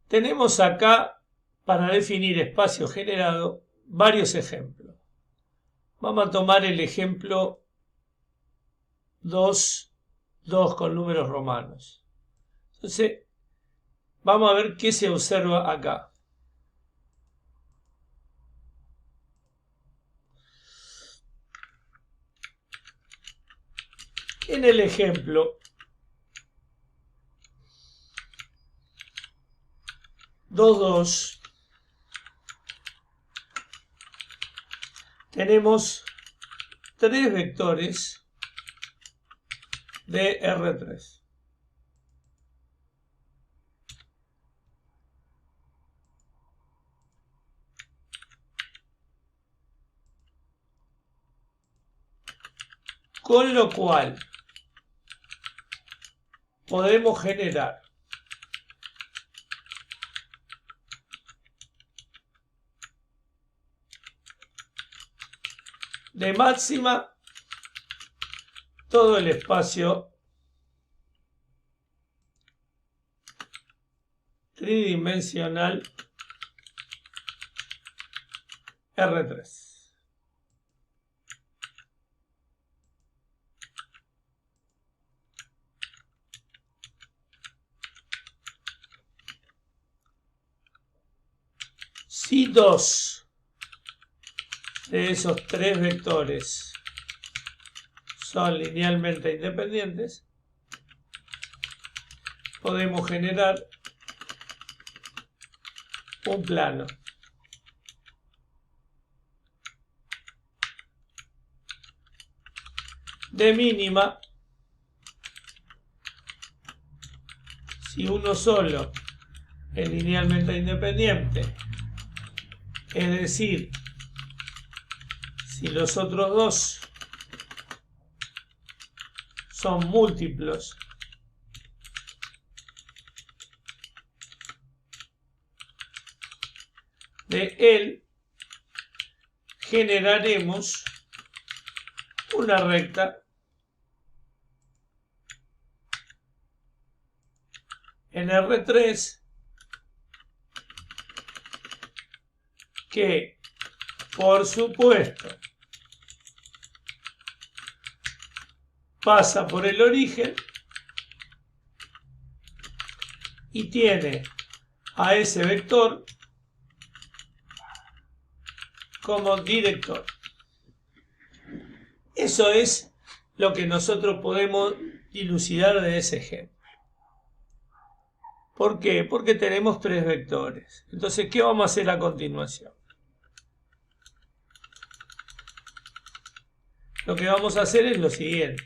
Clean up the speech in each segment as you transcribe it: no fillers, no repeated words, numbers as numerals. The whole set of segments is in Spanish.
Tenemos acá, para definir espacio generado, varios ejemplos. Vamos a tomar el ejemplo 2 con números romanos. Entonces, vamos a ver qué se observa acá. En el ejemplo 2, tenemos 3 vectores de R3. Con lo cual podemos generar de máxima todo el espacio tridimensional R3. Si 2 de esos 3 vectores son linealmente independientes, podemos generar un plano de mínima si uno solo es linealmente independiente, es decir, si los otros dos son múltiplos de él, generaremos una recta en R3 que, por supuesto, pasa por el origen y tiene a ese vector como director. Eso es lo que nosotros podemos dilucidar de ese ejemplo. ¿Por qué? Porque tenemos 3 vectores. Entonces, ¿qué vamos a hacer a continuación? Lo que vamos a hacer es lo siguiente.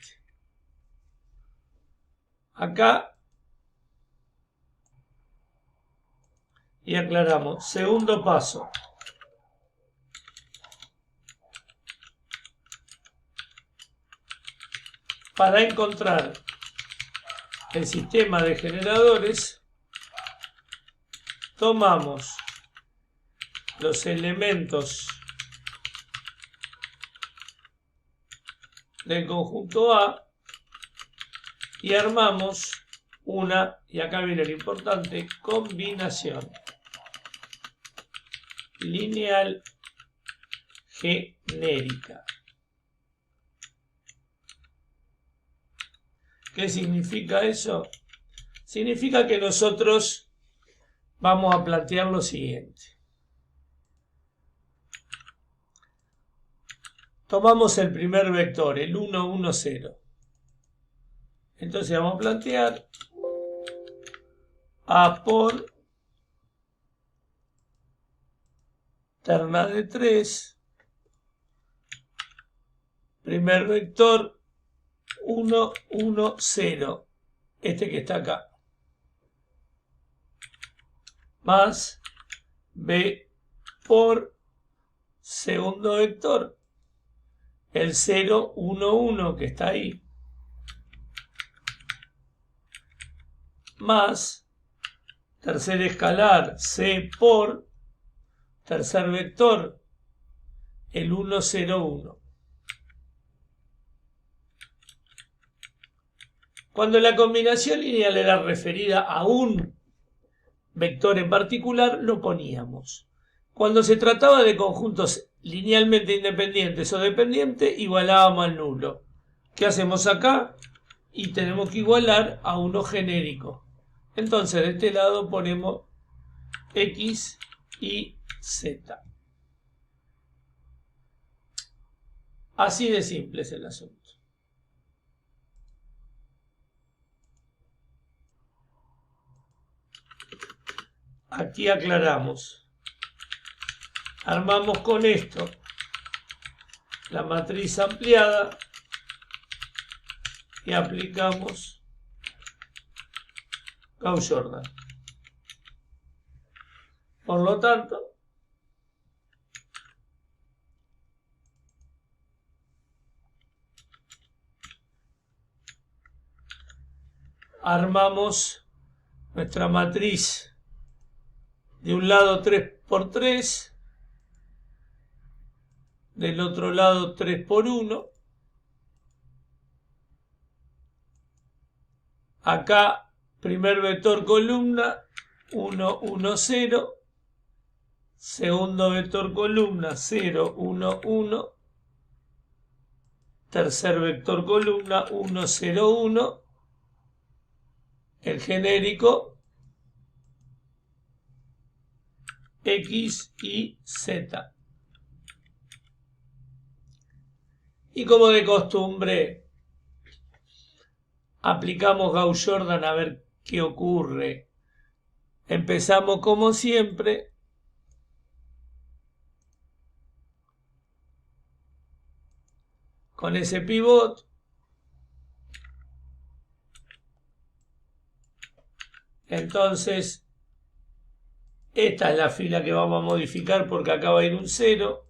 Acá, y aclaramos, segundo paso. Para encontrar el sistema de generadores, tomamos los elementos del conjunto A y armamos una, y acá viene lo importante, combinación lineal genérica. ¿Qué significa eso? Significa que nosotros vamos a plantear lo siguiente. Tomamos el primer vector, el 1, 1, 0. Entonces vamos a plantear A por terna de 3, primer vector 1, 1, 0, este que está acá, más B por segundo vector, el 0, 1, 1 que está ahí, más tercer escalar C por tercer vector, el 1, 0, 1. Cuando la combinación lineal era referida a un vector en particular, lo poníamos. Cuando se trataba de conjuntos linealmente independientes o dependientes, igualábamos al nulo. ¿Qué hacemos acá? Y tenemos que igualar a uno genérico. Entonces de este lado ponemos X y Z. Así de simple es el asunto. Aquí aclaramos. Armamos con esto la matriz ampliada y aplicamos Gauss-Jordan. Por lo tanto, armamos nuestra matriz de un lado 3×3, del otro lado 3×1. Acá, primer vector columna, 1, 1, 0. Segundo vector columna, 0, 1, 1. Tercer vector columna, 1, 0, 1. El genérico, X y Z. Y como de costumbre, aplicamos Gauss-Jordan a ver qué ocurre. Empezamos como siempre con ese pivot. Entonces, esta es la fila que vamos a modificar porque acá va a ir un 0.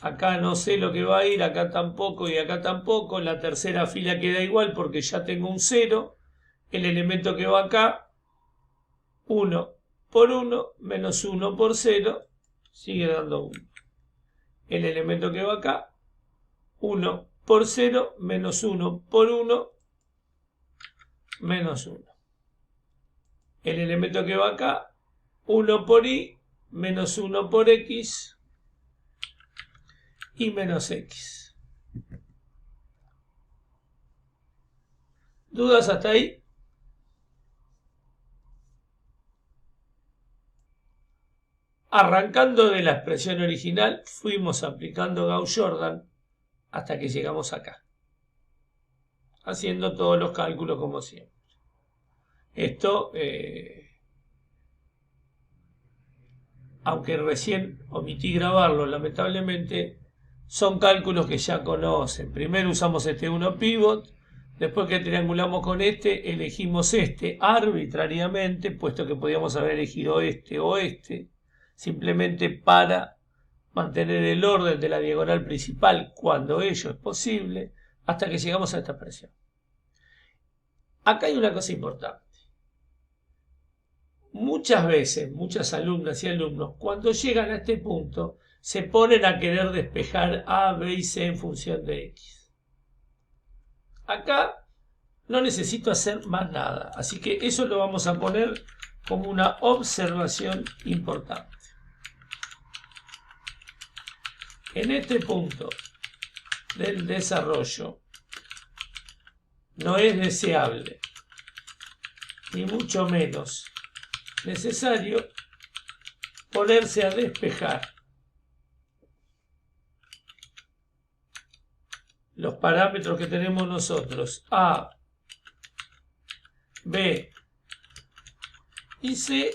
Acá no sé lo que va a ir, acá tampoco y acá tampoco. La tercera fila queda igual porque ya tengo un 0. El elemento que va acá, 1 por 1 menos 1 por 0, sigue dando 1. El elemento que va acá, 1 por 0 menos 1 por 1 menos 1. El elemento que va acá, 1 por y menos 1 por x y menos x. ¿Dudas hasta ahí? Arrancando de la expresión original, fuimos aplicando Gauss-Jordan hasta que llegamos acá, haciendo todos los cálculos como siempre. Esto, aunque recién omití grabarlo, lamentablemente, son cálculos que ya conocen. Primero usamos este 1 pivot, después que triangulamos con este, elegimos este arbitrariamente, puesto que podíamos haber elegido este o este, simplemente para mantener el orden de la diagonal principal cuando ello es posible, hasta que llegamos a esta expresión. Acá hay una cosa importante. Muchas veces, muchas alumnas y alumnos, cuando llegan a este punto, se ponen a querer despejar A, B y C en función de X. Acá no necesito hacer más nada, así que eso lo vamos a poner como una observación importante. En este punto del desarrollo no es deseable, ni mucho menos necesario, ponerse a despejar los parámetros que tenemos nosotros, A, B y C,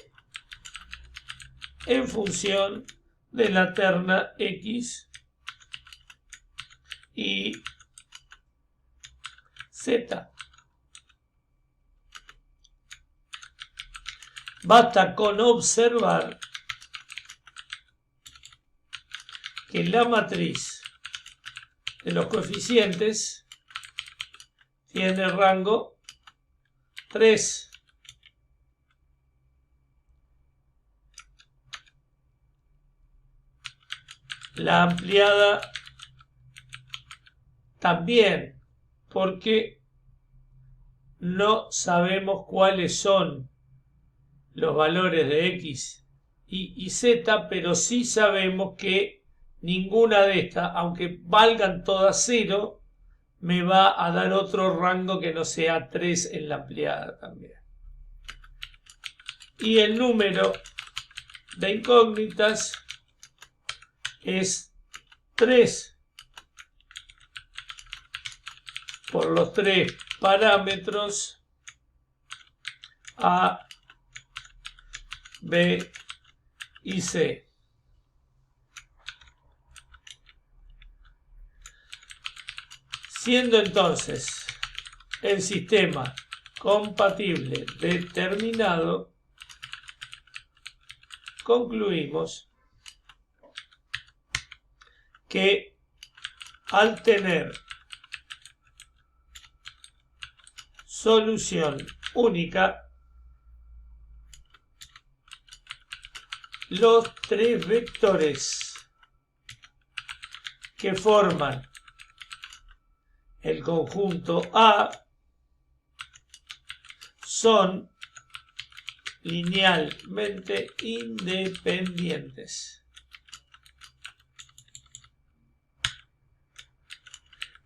en función de la terna X y Z. Basta con observar que la matriz de los coeficientes tiene rango 3. La ampliada también, porque no sabemos cuáles son los valores de X y Z, pero sí sabemos que ninguna de estas, aunque valgan todas 0, me va a dar otro rango que no sea 3 en la ampliada también. Y el número de incógnitas es 3 por los 3 parámetros A, B y C. Siendo entonces el sistema compatible determinado, concluimos que al tener solución única, los 3 vectores que forman el conjunto A son linealmente independientes.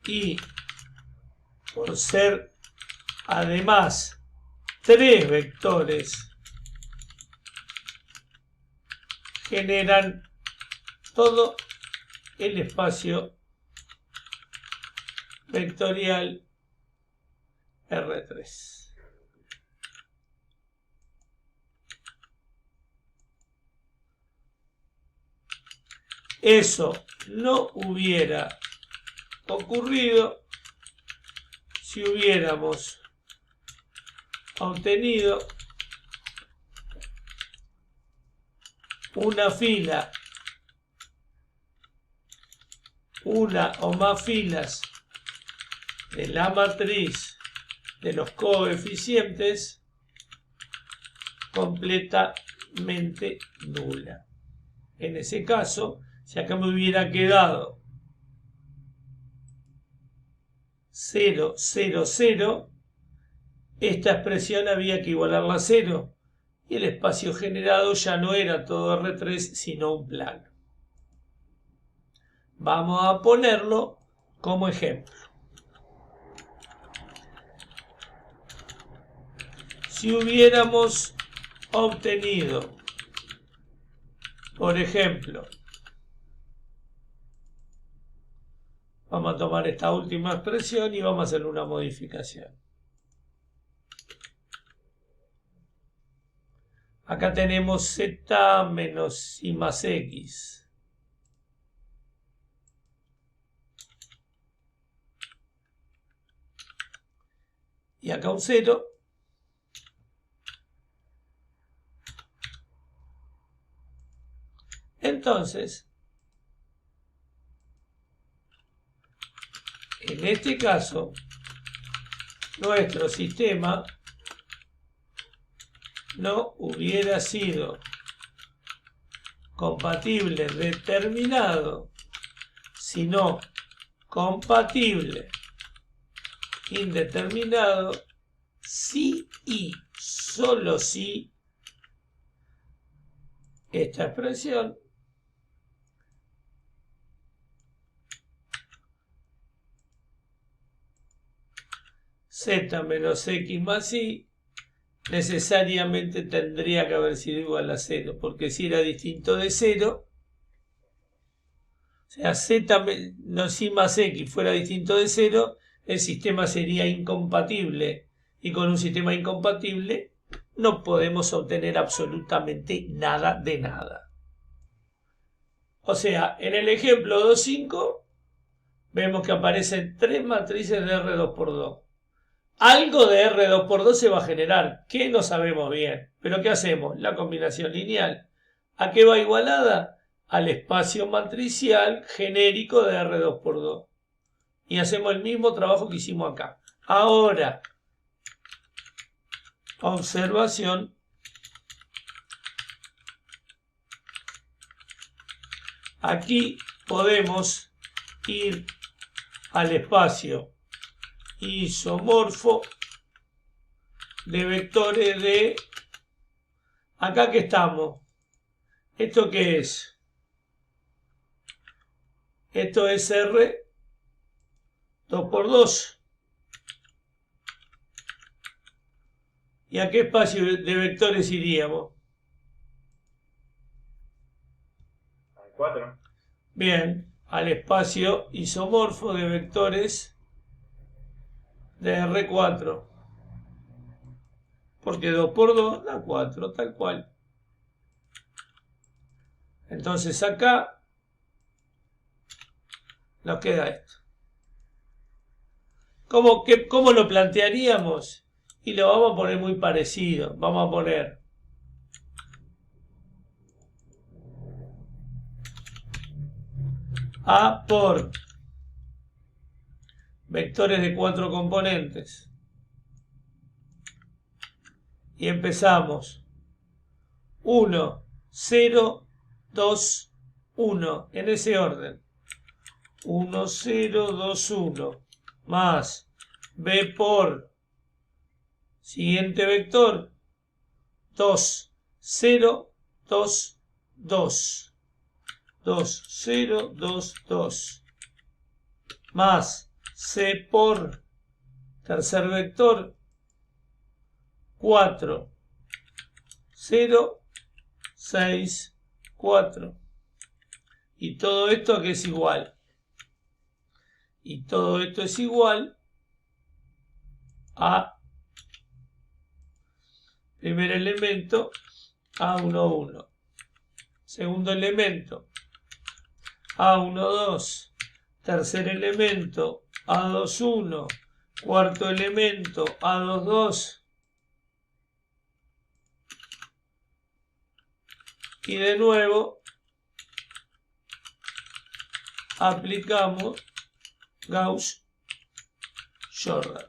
Y por ser además 3 vectores, generan todo el espacio vectorial R3. Eso no hubiera ocurrido si hubiéramos obtenido una fila, una o más filas de la matriz de los coeficientes completamente nula. En ese caso, si acá me hubiera quedado 0, 0, 0, esta expresión había que igualarla a 0 y el espacio generado ya no era todo R3 sino un plano. Vamos a ponerlo como ejemplo. Si hubiéramos obtenido, por ejemplo, vamos a tomar esta última expresión y vamos a hacer una modificación. Acá tenemos z menos i más x. Y acá un 0. Entonces, en este caso, nuestro sistema no hubiera sido compatible determinado, sino compatible indeterminado si y solo si esta expresión z menos x más y necesariamente tendría que haber sido igual a 0, porque si era distinto de 0, o sea, z menos y más x fuera distinto de 0, el sistema sería incompatible, y con un sistema incompatible no podemos obtener absolutamente nada de nada. O sea, en el ejemplo 2.5 vemos que aparecen 3 matrices de R2 por 2. Algo de R2 por 2 se va a generar, que no sabemos bien. Pero ¿qué hacemos? La combinación lineal. ¿A qué va igualada? Al espacio matricial genérico de R2 por 2. Y hacemos el mismo trabajo que hicimos acá. Ahora, observación. Aquí podemos ir al espacio isomorfo de vectores de Acá que estamos. ¿Esto qué es? Esto es R 2 por 2. ¿Y a qué espacio de vectores iríamos? Al 4. Bien, al espacio isomorfo de vectores de R4. Porque 2 por 2 da 4, tal cual. Entonces acá nos queda esto. ¿Cómo lo plantearíamos? Y lo vamos a poner muy parecido. Vamos a poner A por vectores de 4 componentes. Y empezamos 1, 0, 2, 1. En ese orden. 1, 0, 2, 1. Más B por siguiente vector 2, 0, 2, 2. 2, 0, 2, 2. Más C por tercer vector 4, 0, 6, 4. Y todo esto que es igual. Y todo esto es igual a primer elemento A1, 1. Segundo elemento A1, 2. Tercer elemento A2, 1. Cuarto elemento A2, 2. Y de nuevo aplicamos Gauss-Jordan.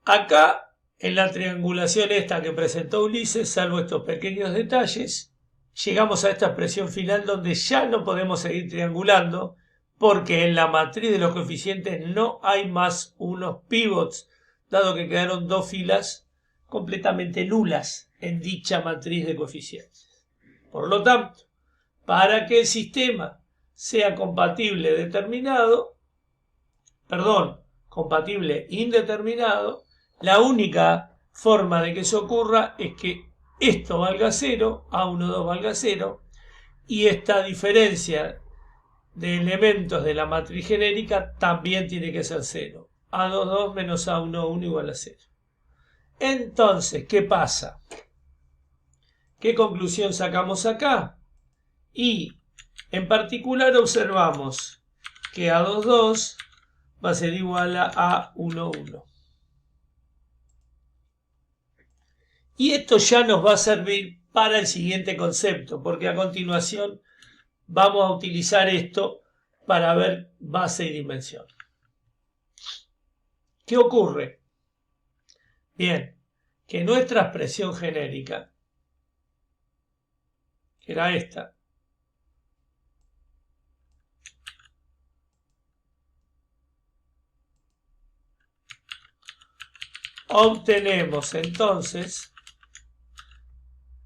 Acá, en la triangulación esta que presentó Ulises, salvo estos pequeños detalles, llegamos a esta expresión final donde ya no podemos seguir triangulando porque en la matriz de los coeficientes no hay más unos pivots, dado que quedaron dos filas completamente nulas en dicha matriz de coeficientes. Por lo tanto, para que el sistema sea compatible indeterminado, la única forma de que eso ocurra es que esto valga 0, A1, 2 valga 0, y esta diferencia de elementos de la matriz genérica también tiene que ser 0. A2, 2 menos A1, 1 igual a 0. Entonces, ¿qué pasa? ¿Qué conclusión sacamos acá? Y en particular observamos que A2, 2 va a ser igual a A1, 1. Y esto ya nos va a servir para el siguiente concepto, porque a continuación vamos a utilizar esto para ver base y dimensión. ¿Qué ocurre? Bien, que nuestra expresión genérica, que era esta, obtenemos entonces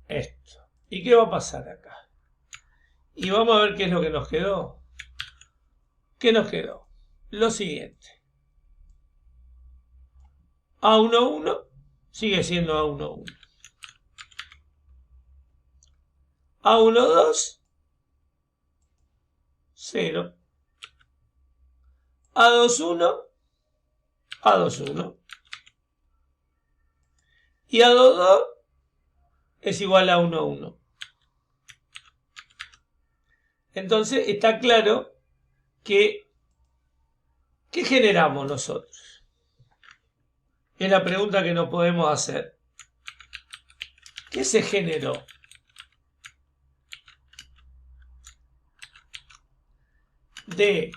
esto. ¿Y qué va a pasar acá? Y vamos a ver qué es lo que nos quedó. ¿Qué nos quedó? Lo siguiente. A1, 1 sigue siendo A1, 1. A1, 2, 0. A2, 1, A2, 1. Y A2, 2 es igual a 1, 1. Entonces está claro que ¿qué generamos nosotros? Es la pregunta que nos podemos hacer. ¿Qué se generó? De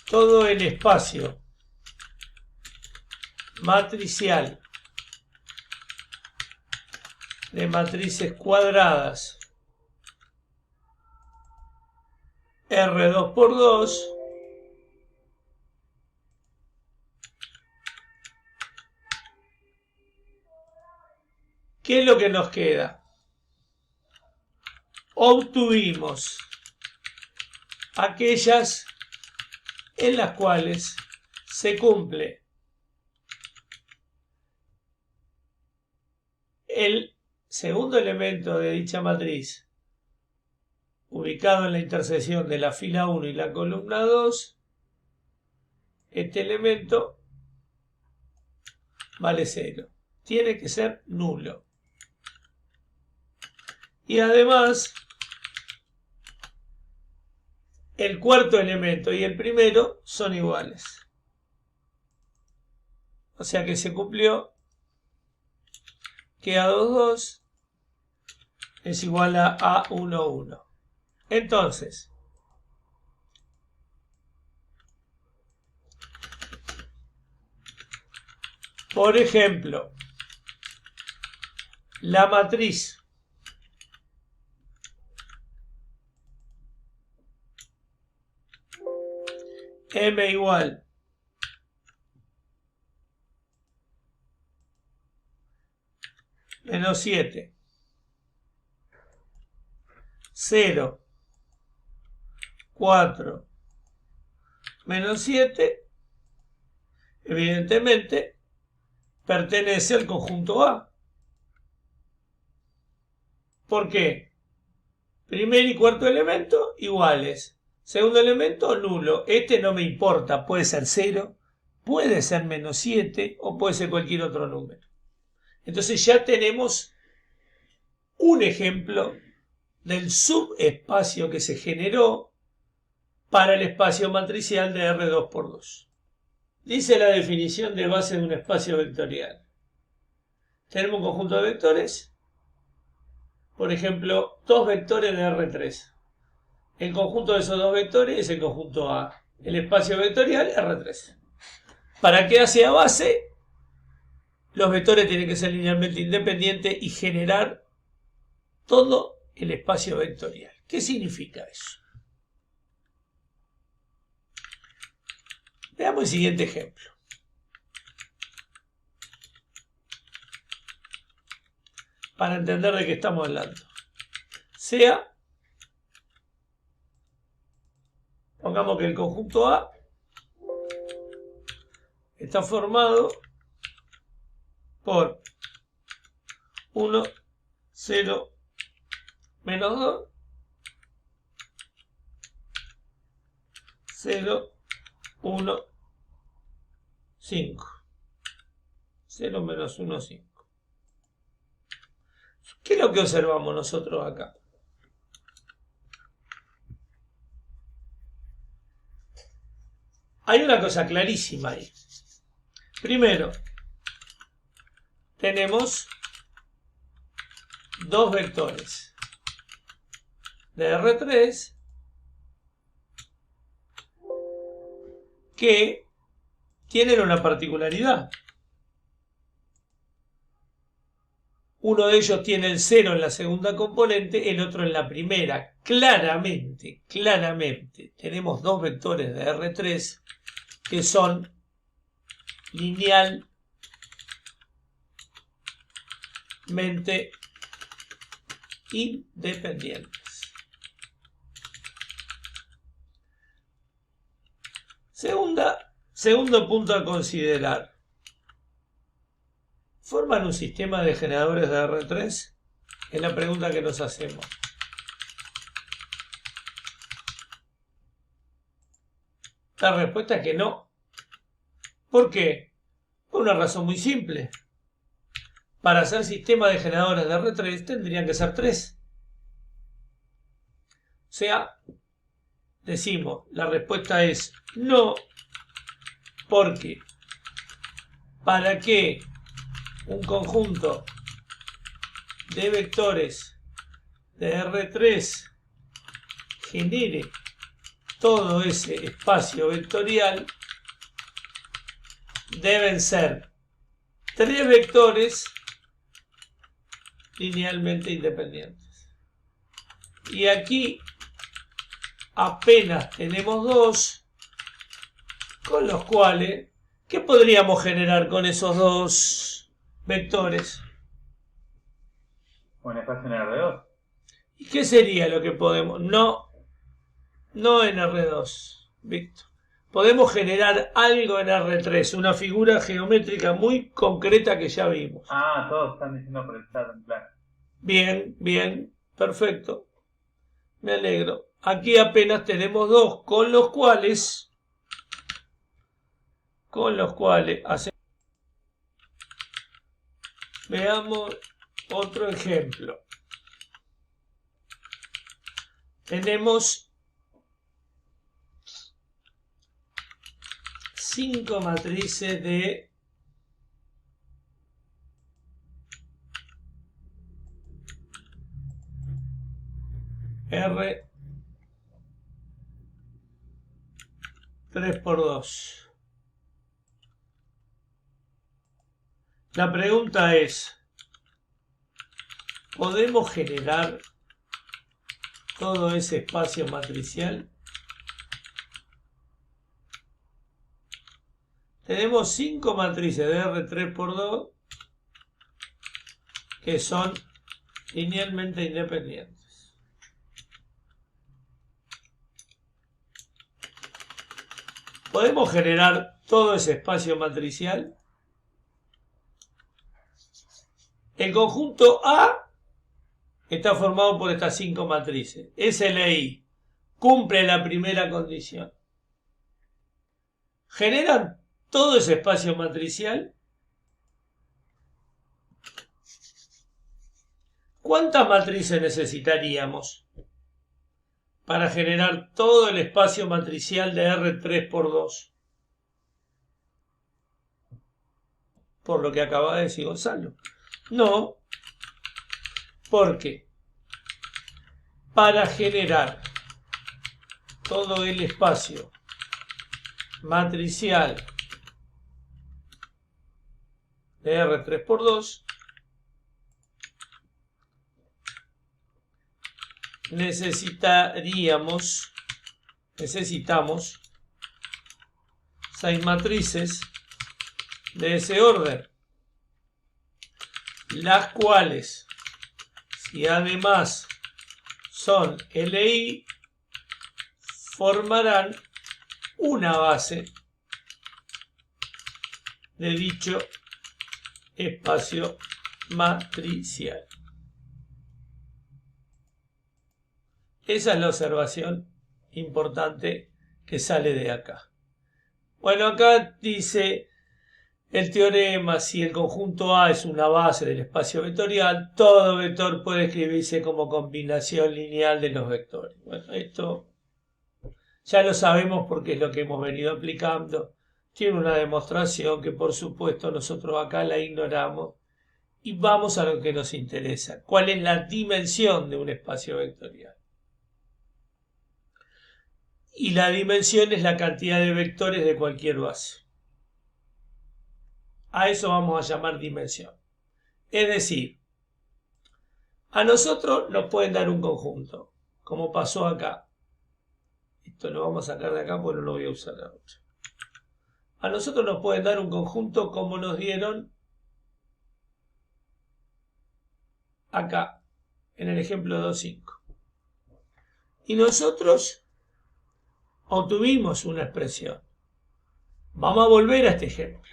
todo el espacio matricial de matrices cuadradas R2 por 2 ¿Qué es lo que nos queda? Obtuvimos aquellas en las cuales se cumple el segundo elemento de dicha matriz ubicado en la intersección de la fila 1 y la columna 2. Este elemento vale 0. Tiene que ser nulo. Y además, el cuarto elemento y el primero son iguales. O sea que se cumplió que A22 es igual a A11. Entonces, por ejemplo, la matriz M igual menos 7, 0, 4, menos 7, evidentemente pertenece al conjunto A. ¿Por qué? Primer y cuarto elemento iguales. Segundo elemento nulo. Este no me importa. Puede ser 0, puede ser menos 7 o puede ser cualquier otro número. Entonces ya tenemos un ejemplo del subespacio que se generó para el espacio matricial de R2 por 2. Dice la definición de base de un espacio vectorial. Tenemos un conjunto de vectores, por ejemplo, dos vectores de R3. El conjunto de esos dos vectores es el conjunto A. El espacio vectorial R3. ¿Para qué hace a base? Los vectores tienen que ser linealmente independientes y generar todo el espacio vectorial. ¿Qué significa eso? Veamos el siguiente ejemplo. Para entender de qué estamos hablando. Sea, pongamos que el conjunto A está formado por 1, 0, menos 2, 0, 1, 5. 0 menos 1, 5. ¿Qué es lo que observamos nosotros acá? Hay una cosa clarísima ahí. Primero, tenemos dos vectores de R3 que tienen una particularidad. Uno de ellos tiene el 0 en la segunda componente, el otro en la primera. Claramente, tenemos dos vectores de R3 que son linealmente independientes. Segundo punto a considerar. ¿Forman un sistema de generadores de R3? Es la pregunta que nos hacemos. La respuesta es que no. ¿Por qué? Por una razón muy simple. Para hacer sistema de generadores de R3 tendrían que ser 3. O sea, decimos, la respuesta es no, porque para que un conjunto de vectores de R3 genere todo ese espacio vectorial, deben ser 3 vectores linealmente independientes. Y aquí apenas tenemos 2, con los cuales, ¿qué podríamos generar con esos 2 vectores? Un espacio en R2. ¿Y qué sería lo que podemos? No en R2, Víctor. Podemos generar algo en R3, una figura geométrica muy concreta que ya vimos. Ah, todos están diciendo por el chat en plan. Bien, perfecto. Me alegro. Aquí apenas tenemos dos, con los cuales hacemos. Veamos otro ejemplo. Tenemos 5 matrices de R 3×2. La pregunta es, ¿podemos generar todo ese espacio matricial? Tenemos 5 matrices de R3×2 que son linealmente independientes. ¿Podemos generar todo ese espacio matricial? El conjunto A está formado por estas 5 matrices. SLI cumple la primera condición. ¿Generan todo ese espacio matricial? ¿Cuántas matrices necesitaríamos para generar todo el espacio matricial de R3×2? Por lo que acaba de decir Gonzalo. No, porque para generar todo el espacio matricial de R3×2 necesitamos 6 matrices de ese orden, las cuales, si además son LI, formarán una base de dicho espacio matricial. Esa es la observación importante que sale de acá. Bueno, acá dice el teorema: si el conjunto A es una base del espacio vectorial, todo vector puede escribirse como combinación lineal de los vectores. Bueno, esto ya lo sabemos porque es lo que hemos venido aplicando. Tiene una demostración que por supuesto nosotros acá la ignoramos y vamos a lo que nos interesa. ¿Cuál es la dimensión de un espacio vectorial? Y la dimensión es la cantidad de vectores de cualquier base. A eso vamos a llamar dimensión. Es decir, a nosotros nos pueden dar un conjunto, como pasó acá. Esto lo vamos a sacar de acá porque no lo voy a usar ahora. A nosotros nos pueden dar un conjunto como nos dieron acá, en el ejemplo 2.5. Y nosotros obtuvimos una expresión. Vamos a volver a este ejemplo.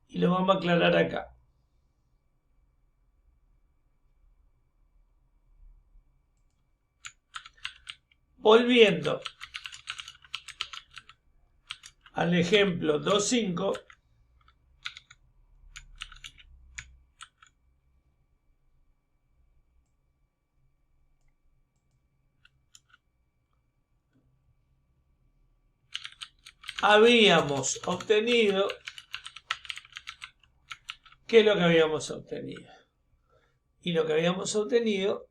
Y lo vamos a aclarar acá. Volviendo al ejemplo 2.5, habíamos obtenido, ¿qué es lo que habíamos obtenido? Y lo que habíamos obtenido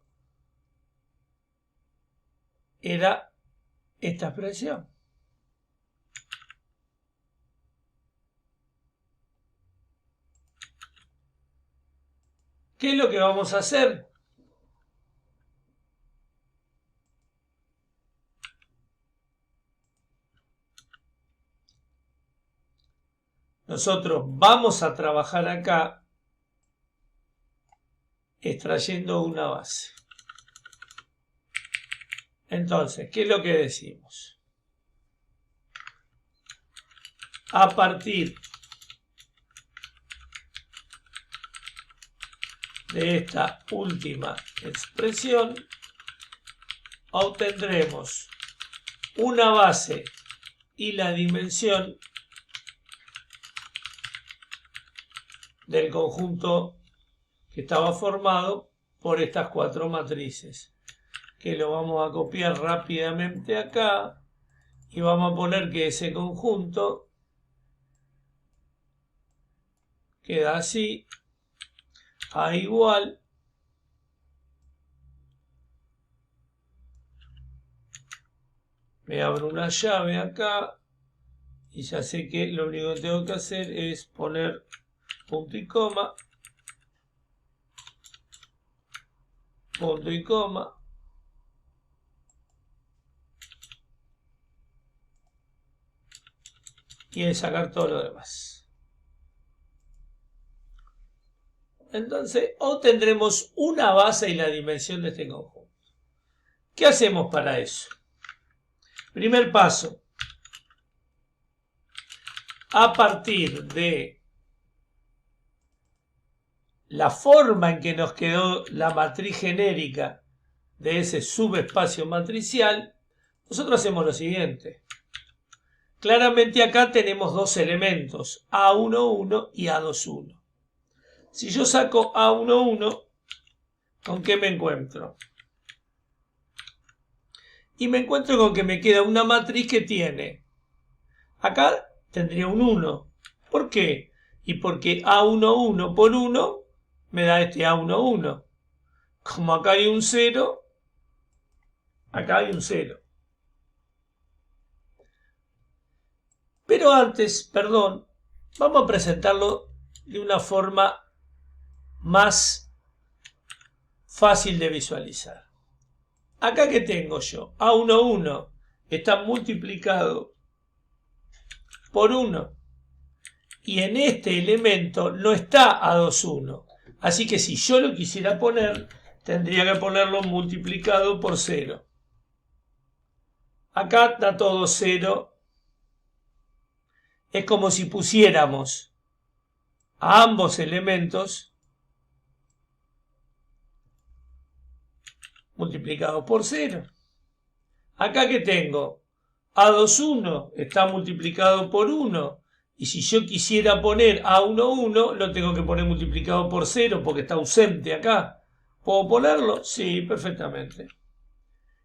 era esta expresión. ¿Qué es lo que vamos a hacer? nosotros vamos a trabajar acá extrayendo una base. Entonces, ¿qué es lo que decimos? A partir de esta última expresión, obtendremos una base y la dimensión del conjunto que estaba formado por estas cuatro matrices, que lo vamos a copiar rápidamente acá y vamos a poner que ese conjunto queda así, A igual me abro una llave acá y ya sé que lo único que tengo que hacer es poner punto y coma, punto y coma, y sacar todo lo demás. Entonces, obtendremos una base y la dimensión de este conjunto. ¿Qué hacemos para eso? Primer paso. A partir de la forma en que nos quedó la matriz genérica de ese subespacio matricial, nosotros hacemos lo siguiente. Claramente acá tenemos dos elementos, A11 y A21. Si yo saco A11, ¿con qué me encuentro? Y me encuentro con que me queda una matriz que tiene, acá tendría un 1. ¿Por qué? Y porque A11 por 1 me da este A11. Como acá hay un 0, acá hay un 0. Pero antes, perdón, vamos a presentarlo de una forma más fácil de visualizar. Acá que tengo yo, A11 está multiplicado por 1 y en este elemento no está A21. Así que si yo lo quisiera poner, tendría que ponerlo multiplicado por 0. Acá está todo 0. Es como si pusiéramos a ambos elementos multiplicado por 0. Acá que tengo, A21 está multiplicado por 1, y si yo quisiera poner A11, lo tengo que poner multiplicado por 0 porque está ausente acá. ¿Puedo ponerlo? Sí, perfectamente.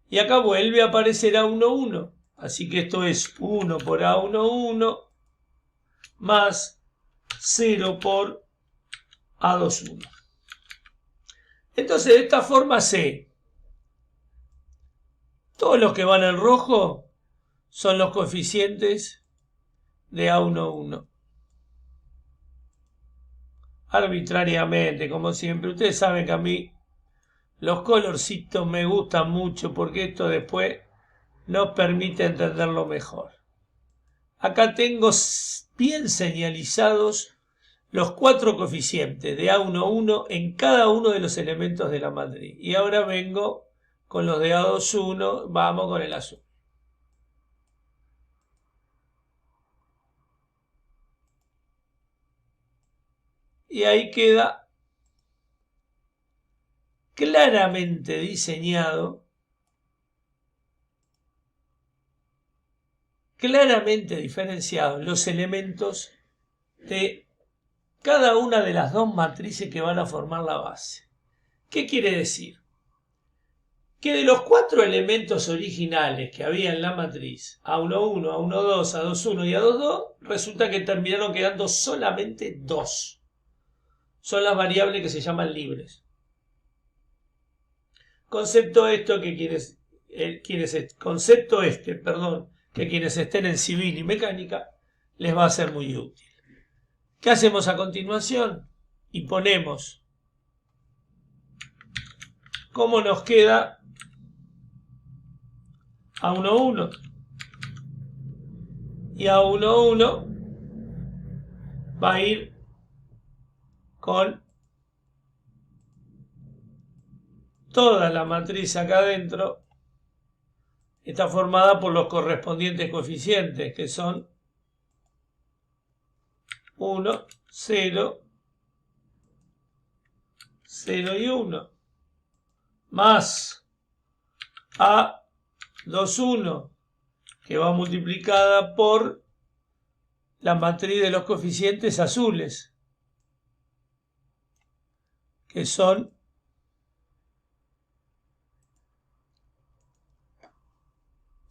Y acá vuelve a aparecer A11, así que esto es 1 por A11 más 0 por A21. Entonces, de esta forma sé, todos los que van en rojo son los coeficientes de A11. Arbitrariamente, como siempre. Ustedes saben que a mí los colorcitos me gustan mucho porque esto después nos permite entenderlo mejor. Acá tengo bien señalizados los cuatro coeficientes de A11 en cada uno de los elementos de la matriz. Y ahora vengo con los de A21, vamos con el azul. Y ahí queda claramente diseñado, claramente diferenciados los elementos de cada una de las dos matrices que van a formar la base. ¿Qué quiere decir? Que de los cuatro elementos originales que había en la matriz, A11, A12, A21 y A22, resulta que terminaron quedando solamente dos. Son las variables que se llaman libres. Concepto que quienes estén en civil y mecánica les va a ser muy útil. ¿Qué hacemos a continuación? Y ponemos cómo nos queda A11 y A11 va a ir con toda la matriz acá adentro. Está formada por los correspondientes coeficientes, que son 1, 0, 0 y 1, más A2, 1, que va multiplicada por la matriz de los coeficientes azules, que son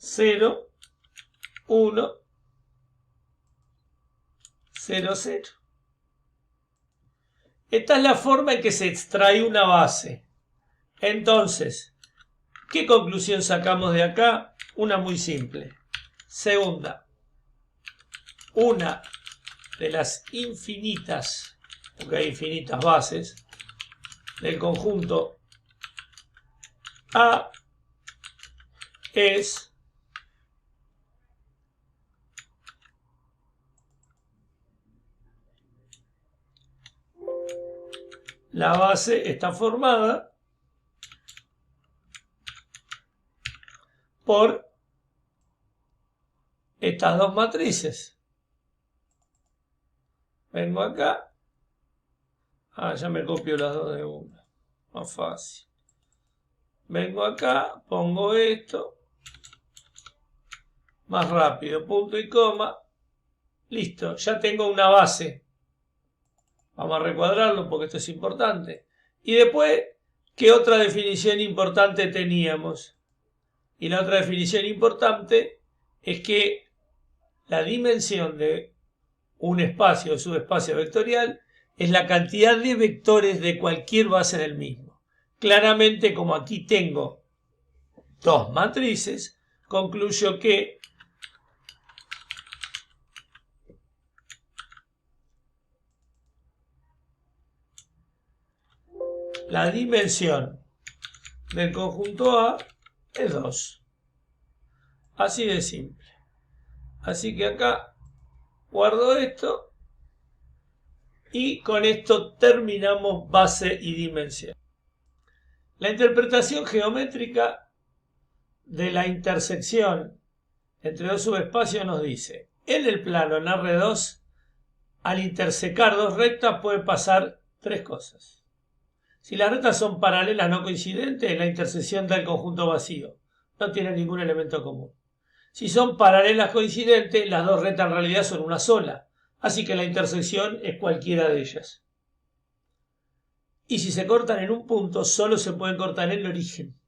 0, 1, 0, 0. Esta es la forma en que se extrae una base. Entonces, ¿qué conclusión sacamos de acá? Una muy simple. Segunda, una de las infinitas, porque hay infinitas bases, del conjunto A es la base está formada por estas dos matrices. Vengo acá. Ya me copio las dos de una. Más fácil. Vengo acá, pongo esto. Más rápido, punto y coma. Listo, ya tengo una base. Vamos a recuadrarlo porque esto es importante. Y después, ¿qué otra definición importante teníamos? Y la otra definición importante es que la dimensión de un espacio o subespacio vectorial es la cantidad de vectores de cualquier base del mismo. Claramente, como aquí tengo dos matrices, concluyo que la dimensión del conjunto A es 2. Así de simple. Así que acá guardo esto y con esto terminamos base y dimensión. La interpretación geométrica de la intersección entre dos subespacios nos dice: en el plano en R2, al intersecar dos rectas puede pasar tres cosas. Si las rectas son paralelas no coincidentes, la intersección da el conjunto vacío. No tiene ningún elemento común. Si son paralelas coincidentes, las dos rectas en realidad son una sola. Así que la intersección es cualquiera de ellas. Y si se cortan en un punto, solo se pueden cortar en el origen.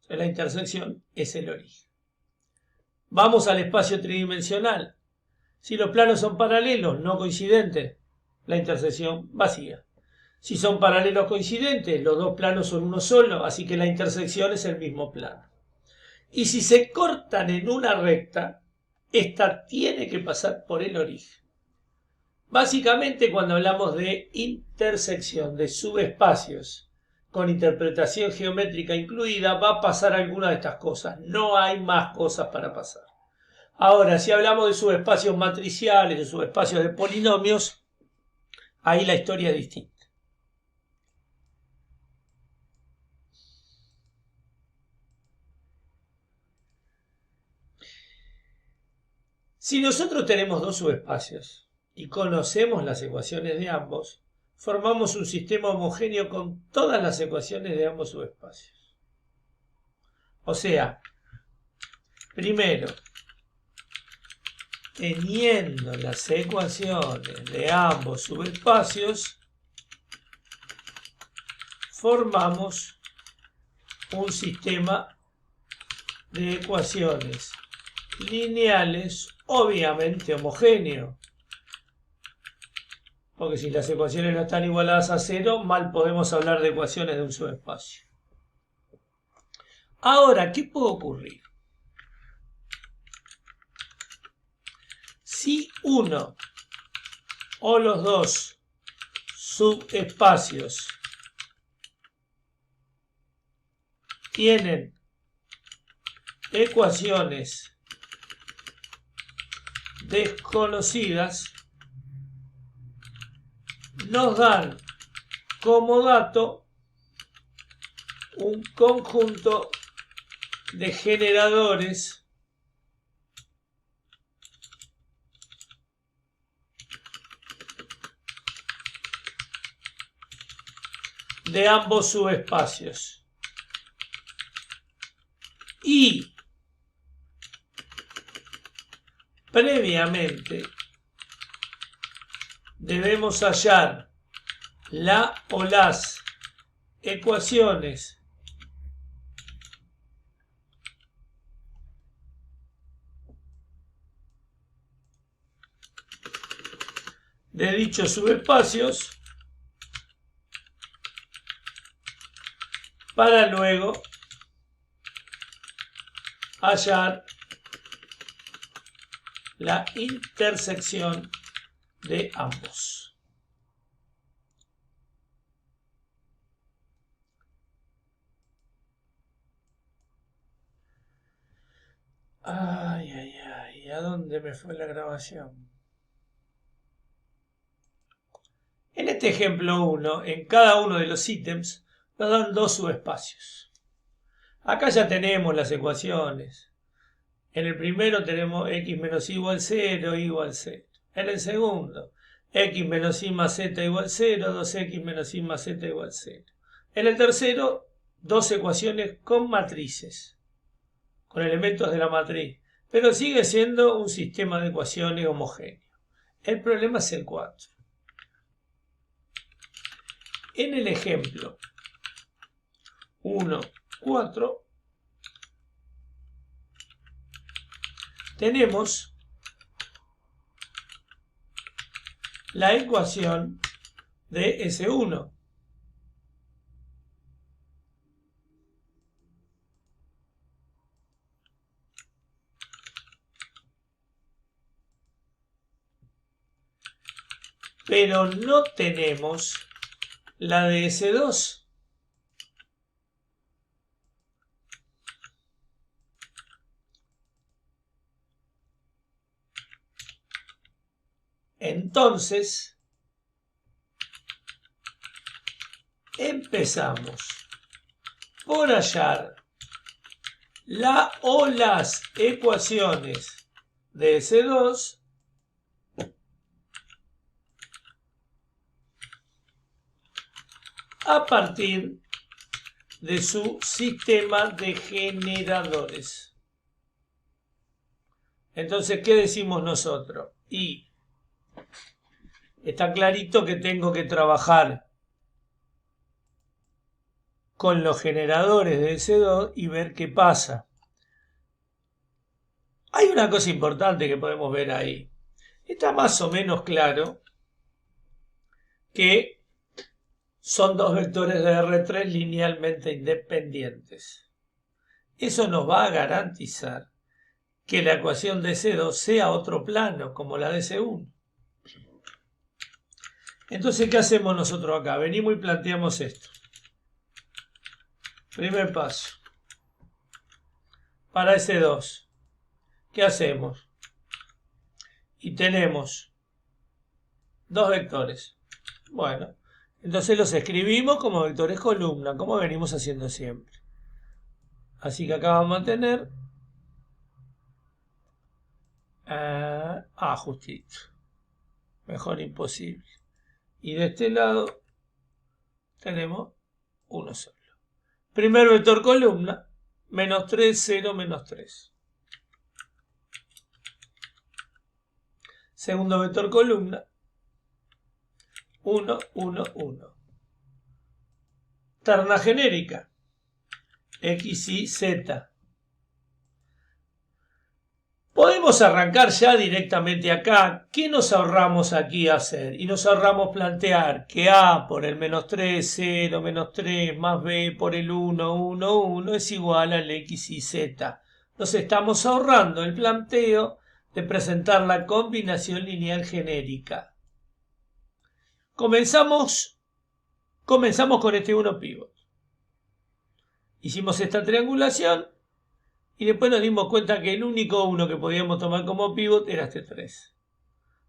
La intersección es el origen. Vamos al espacio tridimensional. Si los planos son paralelos, no coincidentes, la intersección vacía. Si son paralelos coincidentes, los dos planos son uno solo, así que la intersección es el mismo plano. Y si se cortan en una recta, esta tiene que pasar por el origen. Básicamente, cuando hablamos de intersección de subespacios con interpretación geométrica incluida, va a pasar alguna de estas cosas. No hay más cosas para pasar. Ahora, si hablamos de subespacios matriciales, de subespacios de polinomios, ahí la historia es distinta. Si nosotros tenemos dos subespacios y conocemos las ecuaciones de ambos, formamos un sistema homogéneo con todas las ecuaciones de ambos subespacios. O sea, primero, teniendo las ecuaciones de ambos subespacios, formamos un sistema de ecuaciones lineales obviamente homogéneo. Porque si las ecuaciones no están igualadas a cero, mal podemos hablar de ecuaciones de un subespacio. Ahora, ¿qué puede ocurrir? Si uno o los dos subespacios tienen ecuaciones desconocidas, nos dan como dato un conjunto de generadores de ambos subespacios. Y previamente debemos hallar la o las ecuaciones de dichos subespacios para luego hallar la intersección de ambos. Ay, ay, ay, ¿a dónde me fue la grabación? En este ejemplo 1, en cada uno de los ítems nos dan dos subespacios. Acá ya tenemos las ecuaciones. En el primero tenemos x menos y igual 0, y igual 0. En el segundo, x menos y más z igual 0, 2x menos y más z igual 0. En el tercero, dos ecuaciones con matrices, con elementos de la matriz, pero sigue siendo un sistema de ecuaciones homogéneo. El problema es el 4. En el ejemplo 1, 4, tenemos la ecuación de S1. Pero no tenemos la de S2. Entonces, empezamos por hallar la o las ecuaciones de S2 a partir de su sistema de generadores. Entonces, ¿qué decimos nosotros? Y está clarito que tengo que trabajar con los generadores de S2 y ver qué pasa. Hay una cosa importante que podemos ver ahí. Está más o menos claro que son dos vectores de R3 linealmente independientes. Eso nos va a garantizar que la ecuación de C2 sea otro plano, como la de C1. Entonces, ¿qué hacemos nosotros acá? Venimos y planteamos esto. Primer paso. Para S2, ¿qué hacemos? Y tenemos dos vectores. Bueno, entonces los escribimos como vectores columna, como venimos haciendo siempre. Así que acá vamos a tener justito. Mejor imposible. Y de este lado tenemos uno solo. Primer vector columna, menos 3, 0, menos 3. Segundo vector columna, 1, 1, 1. Terna genérica, x, y, z. Podemos arrancar ya directamente acá. ¿Qué nos ahorramos aquí hacer? Y nos ahorramos plantear que a por el menos 3, 0, menos 3, más b por el 1, 1, 1 es igual al x y z. Nos estamos ahorrando el planteo de presentar la combinación lineal genérica. Comenzamos con este 1 pivot. Hicimos esta triangulación. Y después nos dimos cuenta que el único 1 que podíamos tomar como pivot era este 3.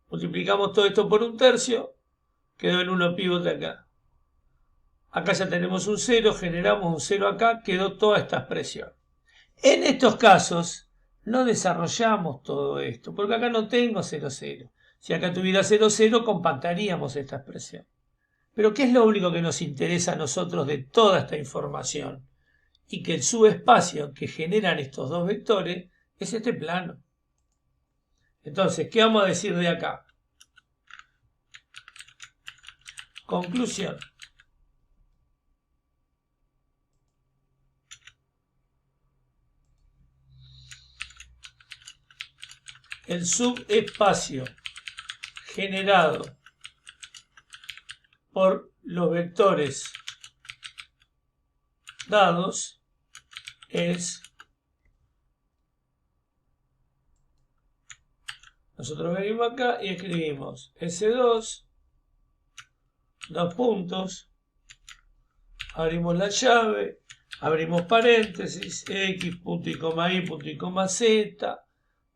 Multiplicamos todo esto por un tercio, quedó en 1 pivote acá. Acá ya tenemos un 0, generamos un 0 acá, quedó toda esta expresión. En estos casos no desarrollamos todo esto, porque acá no tengo 0, 0. Si acá tuviera 0, 0, compactaríamos esta expresión. Pero ¿qué es lo único que nos interesa a nosotros de toda esta información? Y que el subespacio que generan estos dos vectores es este plano. Entonces, ¿qué vamos a decir de acá? Conclusión. El subespacio generado por los vectores dados es, nosotros venimos acá y escribimos S2, dos puntos, abrimos la llave, abrimos paréntesis, X, punto y coma Y, punto y coma Z,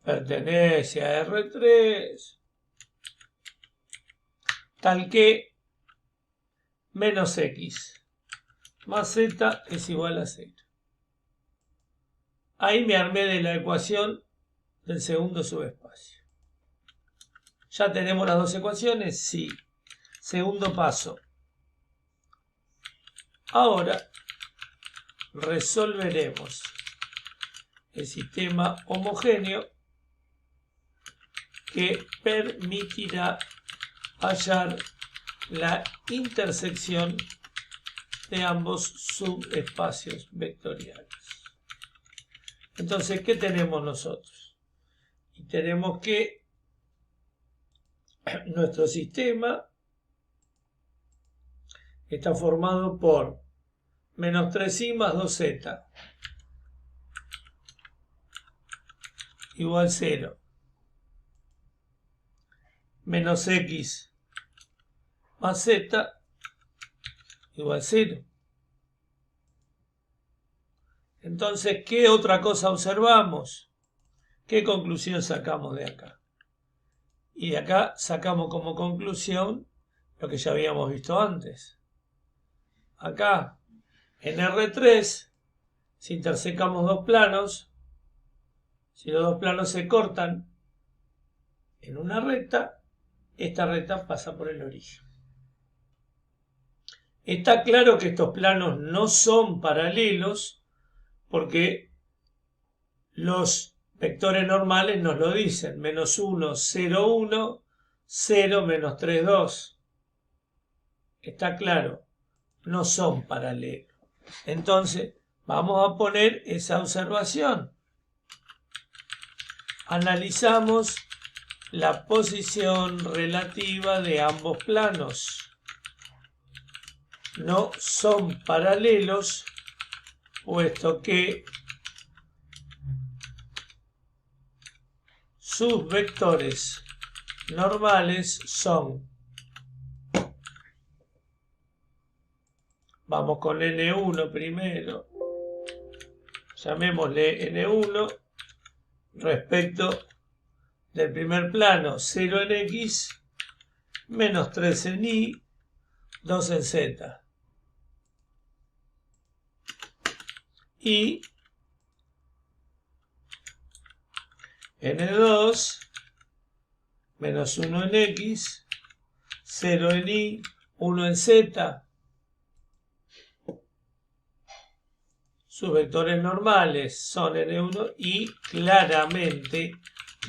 pertenece a R3, tal que menos X más Z es igual a 0. Ahí me armé de la ecuación del segundo subespacio. ¿Ya tenemos las dos ecuaciones? Sí. Segundo paso. Ahora resolveremos el sistema homogéneo que permitirá hallar la intersección de ambos subespacios vectoriales. Entonces, ¿qué tenemos nosotros? Y tenemos que nuestro sistema está formado por menos 3i más 2z igual 0. Menos x más z igual 0. Entonces, ¿qué otra cosa observamos? ¿Qué conclusión sacamos de acá? Y de acá sacamos como conclusión lo que ya habíamos visto antes. Acá, en R3, si intersecamos dos planos, si los dos planos se cortan en una recta, esta recta pasa por el origen. Está claro que estos planos no son paralelos porque los vectores normales nos lo dicen. Menos 1, 0, 1, 0, menos 3, 2. Está claro, no son paralelos. Entonces, vamos a poner esa observación. Analizamos la posición relativa de ambos planos. No son paralelos, puesto que sus vectores normales son, vamos con N1 primero, llamémosle N1, respecto del primer plano 0 en X, menos 3 en Y, 2 en Z. Y N2, menos 1 en X, 0 en Y, 1 en Z. Sus vectores normales son N1 y claramente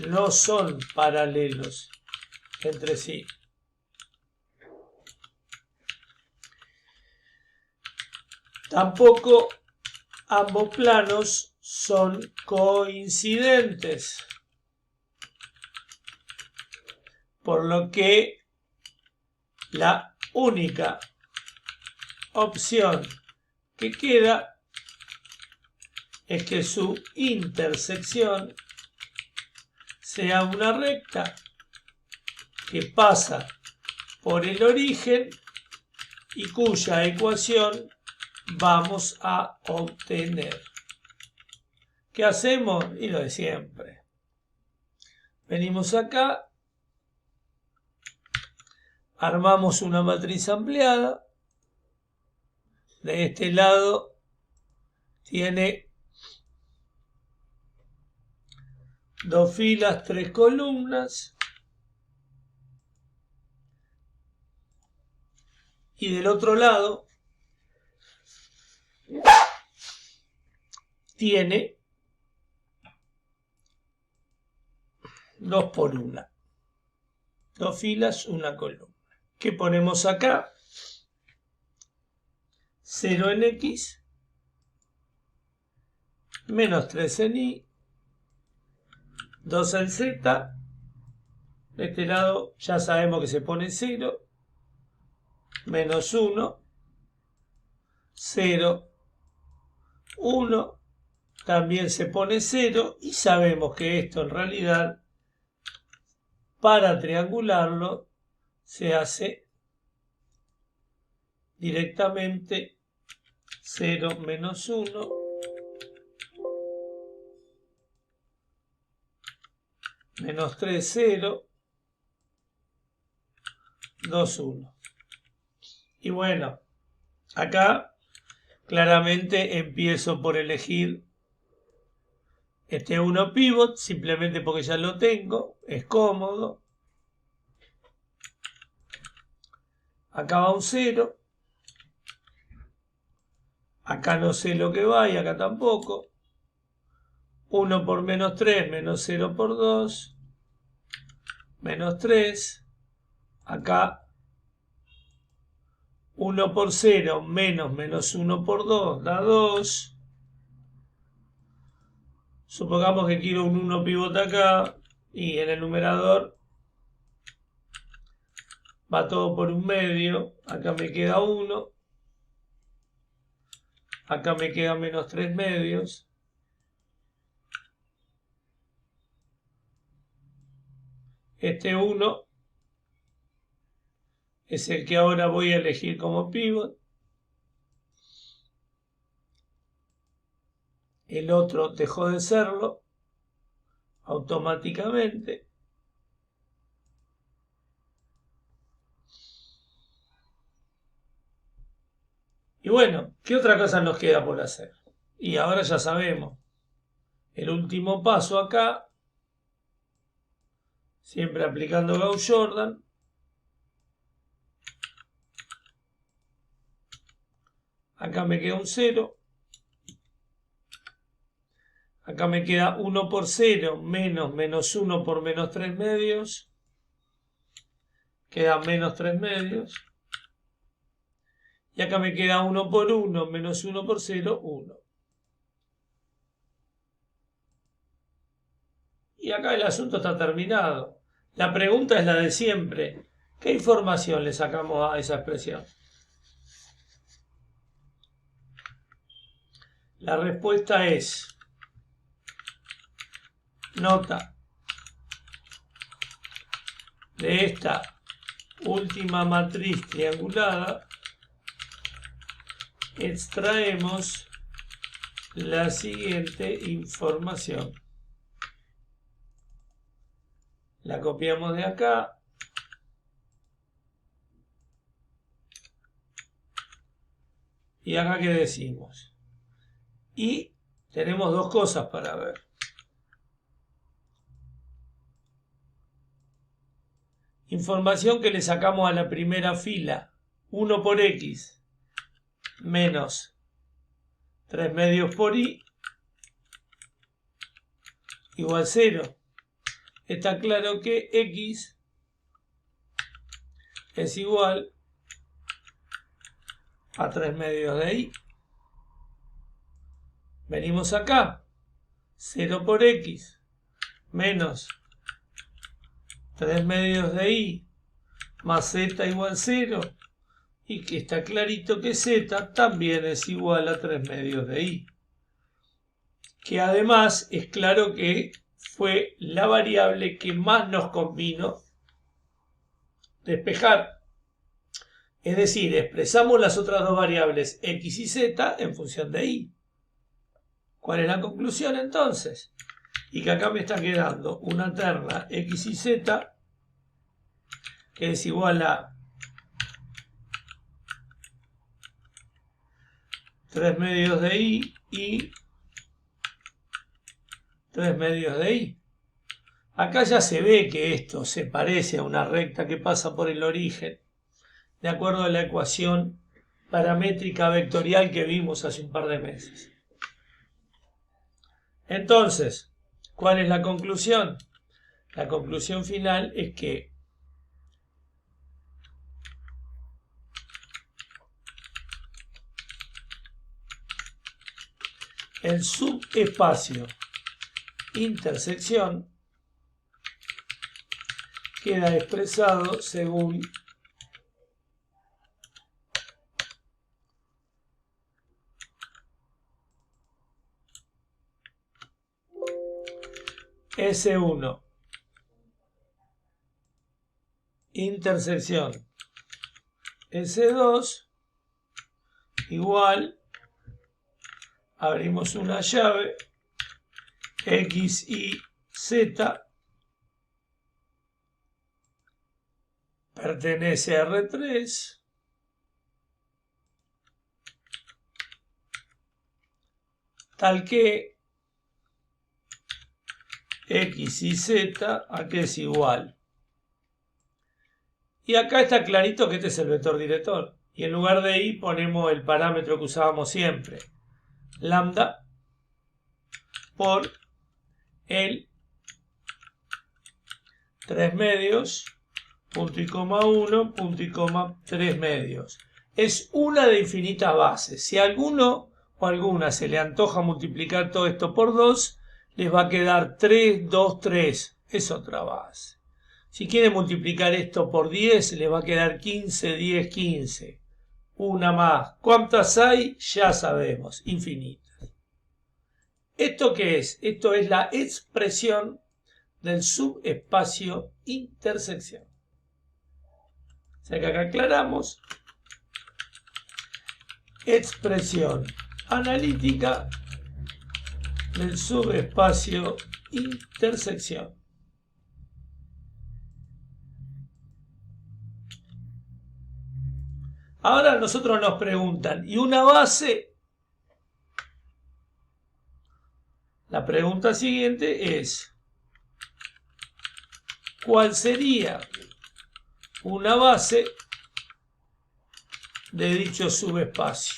no son paralelos entre sí. Tampoco ambos planos son coincidentes, por lo que la única opción que queda es que su intersección sea una recta que pasa por el origen y cuya ecuación vamos a obtener. ¿Qué hacemos? Y lo de siempre. Venimos acá, Armamos una matriz ampliada. De este lado tiene 2 filas, 3 columnas. Y del otro lado tiene 2 por 1. 2 filas, 1 columna. ¿Qué ponemos acá? 0 en X, menos 3 en Y, 2 en Z. De este lado ya sabemos que se pone 0, menos 1, 0, 1, también se pone 0 y sabemos que esto en realidad, para triangularlo, se hace directamente 0 menos 1, menos 3, 0, 2, 1. Y bueno, acá claramente empiezo por elegir este 1 pivot, simplemente porque ya lo tengo, es cómodo. Acá va un 0. Acá no sé lo que va y acá tampoco. 1 por menos 3, menos 0 por 2, menos 3. Acá 1 por 0 menos 1 por 2 da 2. Supongamos que quiero un 1 pivot acá y en el numerador va todo por un medio. Acá me queda 1. Acá me queda menos 3 medios. Este 1 es el que ahora voy a elegir como pivot. El otro dejó de serlo automáticamente. Y bueno, ¿qué otra cosa nos queda por hacer? Y ahora ya sabemos. El último paso acá, siempre aplicando Gauss-Jordan. Acá me queda un 0. Acá me queda 1 por 0 menos 1 por menos 3 medios. Queda menos 3 medios. Y acá me queda 1 por 1 menos 1 por 0, 1. Y acá el asunto está terminado. La pregunta es la de siempre. ¿Qué información le sacamos a esa expresión? La respuesta es: nota de esta última matriz triangulada, extraemos la siguiente información. La copiamos de acá. Y acá, ¿qué decimos? Y tenemos dos cosas para ver. Información que le sacamos a la primera fila. 1 por X menos 3 medios por Y igual 0. Está claro que X es igual a 3 medios de Y. Venimos acá. 0 por X menos 3 medios de Y más Z igual 0. Y que está clarito que Z también es igual a 3 medios de Y. Que además es claro que fue la variable que más nos convino despejar. Es decir, expresamos las otras dos variables X y Z en función de Y. ¿Cuál es la conclusión entonces? Y que acá me está quedando una terna X y Z que es igual a 3 medios de I y 3 medios de I. Acá ya se ve que esto se parece a una recta que pasa por el origen, de acuerdo a la ecuación paramétrica vectorial que vimos hace un par de meses. Entonces, ¿cuál es la conclusión? La conclusión final es que el subespacio intersección queda expresado según S1 intersección S2 igual, abrimos una llave, X, Y, Z pertenece a R3, tal que X y Z a que es igual. Y acá está clarito que este es el vector director. Y en lugar de Y ponemos el parámetro que usábamos siempre. Lambda por el 3 medios, punto y coma 1, punto y coma 3 medios. Es una de infinitas bases. Si a alguno o alguna se le antoja multiplicar todo esto por 2, les va a quedar 3, 2, 3. Es otra base. Si quieren multiplicar esto por 10, les va a quedar 15, 10, 15. Una más. ¿Cuántas hay? Ya sabemos. Infinitas. ¿Esto qué es? Esto es la expresión del subespacio intersección. O sea que acá aclaramos. Expresión analítica del subespacio intersección. Ahora nosotros nos preguntan, ¿y una base? La pregunta siguiente es, ¿cuál sería una base de dicho subespacio?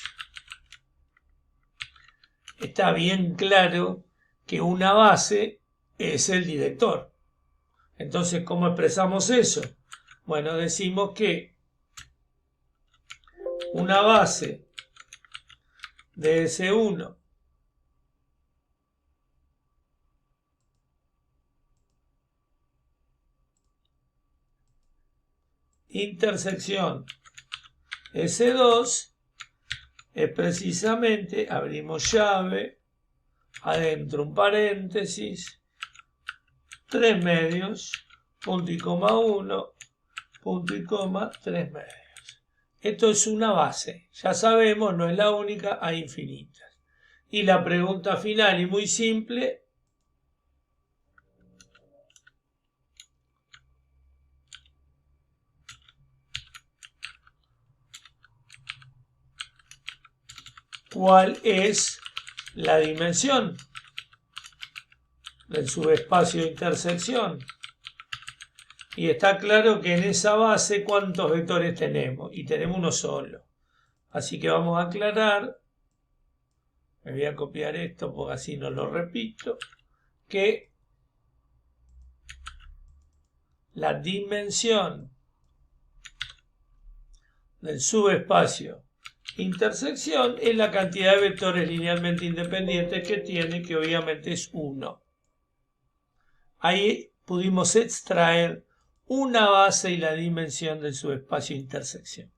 Está bien claro que una base es el director. Entonces, ¿cómo expresamos eso? Bueno, decimos que una base de S1 intersección S2 es precisamente, abrimos llave, adentro un paréntesis, 3 medios, punto y coma 1, punto y coma 3 medios. Esto es una base, ya sabemos, no es la única, hay infinitas. Y la pregunta final y muy simple, ¿cuál es la dimensión del subespacio de intersección? Y está claro que en esa base, ¿cuántos vectores tenemos? Y tenemos uno solo. Así que vamos a aclarar, me voy a copiar esto porque así no lo repito, que la dimensión del subespacio intersección es la cantidad de vectores linealmente independientes que tiene, que obviamente es 1. Ahí pudimos extraer una base y la dimensión del subespacio intersección.